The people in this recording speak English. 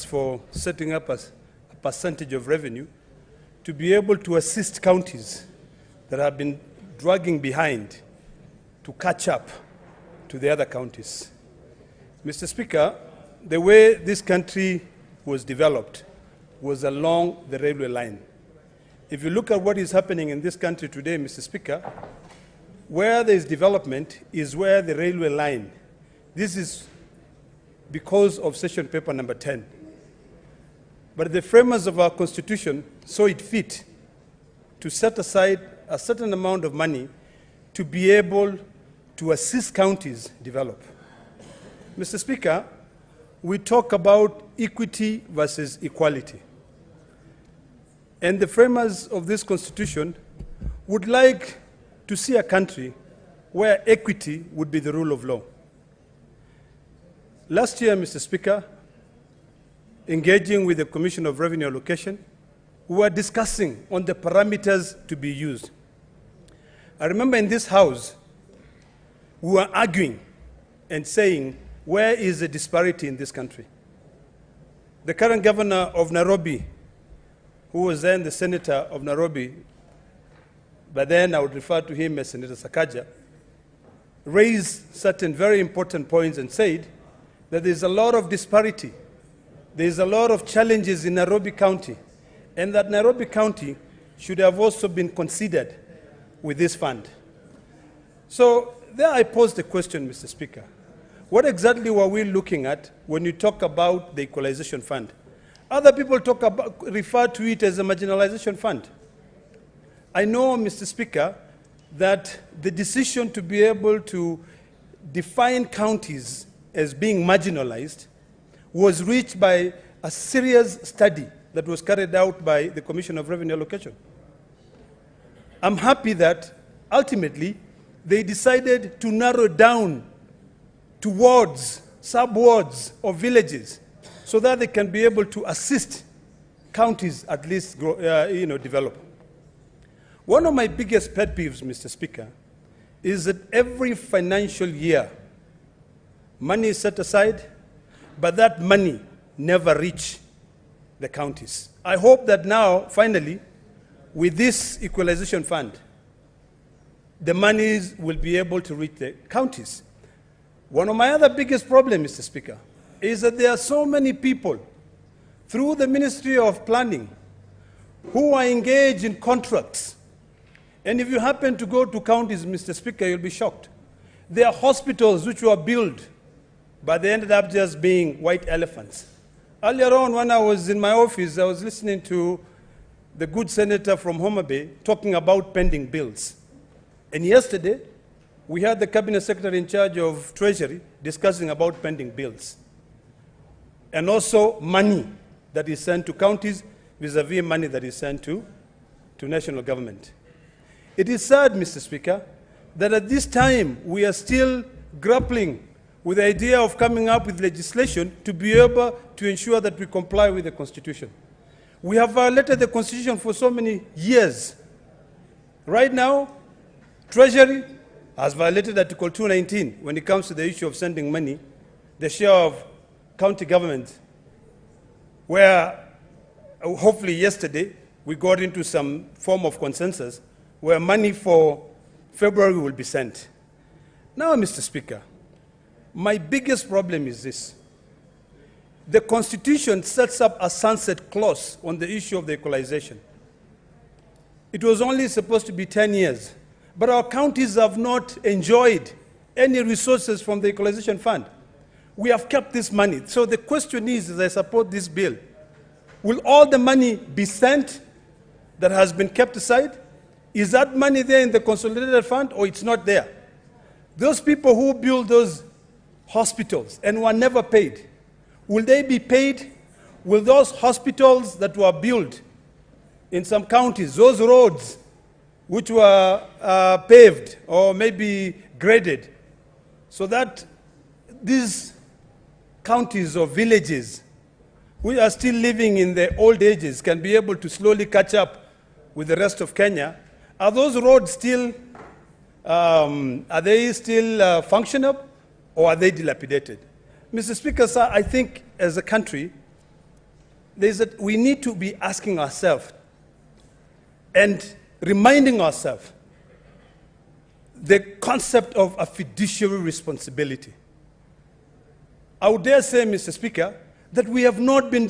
for setting up a percentage of revenue to be able to assist counties that have been dragging behind to catch up to the other counties. Mr. Speaker, the way this country was developed was along the railway line. If you look at what is happening in this country today, Mr. Speaker, where there is development is where the railway line. This is because of Session Paper number 10. But the framers of our Constitution saw it fit to set aside a certain amount of money to be able to assist counties develop. Mr. Speaker, we talk about equity versus equality. And the framers of this Constitution would like to see a country where equity would be the rule of law. Last year, Mr. Speaker, engaging with the Commission of Revenue Allocation, we were discussing on the parameters to be used. I remember in this House, we were arguing and saying, where is the disparity in this country? The current governor of Nairobi, who was then the senator of Nairobi, but then I would refer to him as Senator Sakaja, raised certain very important points and said that there's a lot of disparity. There's a lot of challenges in Nairobi County, and that Nairobi County should have also been considered with this fund. So there I posed the question, Mr. Speaker. What exactly were we looking at when you talk about the Equalization Fund? Other people refer to it as a marginalization fund. I know, Mr. Speaker, that the decision to be able to define counties as being marginalized was reached by a serious study that was carried out by the Commission of Revenue Allocation. I'm happy that ultimately they decided to narrow down to wards, sub-wards of villages so that they can be able to assist counties at least develop. One of my biggest pet peeves, Mr. Speaker, is that every financial year money is set aside, but that money never reaches the counties. I hope that now, finally, with this Equalization Fund, the monies will be able to reach the counties. One of my other biggest problems, Mr. Speaker, is that there are so many people through the Ministry of Planning who are engaged in contracts. And if you happen to go to counties, Mr. Speaker, you'll be shocked. There are hospitals which were built, but they ended up just being white elephants. Earlier on, when I was in my office, I was listening to the good senator from Mutembei talking about pending bills. And yesterday, we had the cabinet secretary in charge of Treasury discussing about pending bills. And also money that is sent to counties vis-a-vis money that is sent to national government. It is sad, Mr. Speaker, that at this time we are still grappling with the idea of coming up with legislation to be able to ensure that we comply with the Constitution. We have violated the Constitution for so many years. Right now, Treasury has violated Article 219 when it comes to the issue of sending money, the share of county government, where hopefully yesterday we got into some form of consensus where money for February will be sent. Now, Mr. Speaker, my biggest problem is this. The Constitution sets up a sunset clause on the issue of the equalization. It was only supposed to be 10 years, but our counties have not enjoyed any resources from the Equalization Fund. We have kept this money. So the question is, as I support this bill, will all the money be sent that has been kept aside? Is that money there in the consolidated fund or it's not there? Those people who build those hospitals and were never paid, will they be paid? Will those hospitals that were built in some counties, those roads which were paved or maybe graded, so that these counties or villages who are still living in the old ages can be able to slowly catch up with the rest of Kenya? Are those roads still, functional, or are they dilapidated? Mr. Speaker, sir, I think as a country, is that we need to be asking ourselves and reminding ourselves the concept of a fiduciary responsibility. I would dare say, Mr. Speaker, that we have not been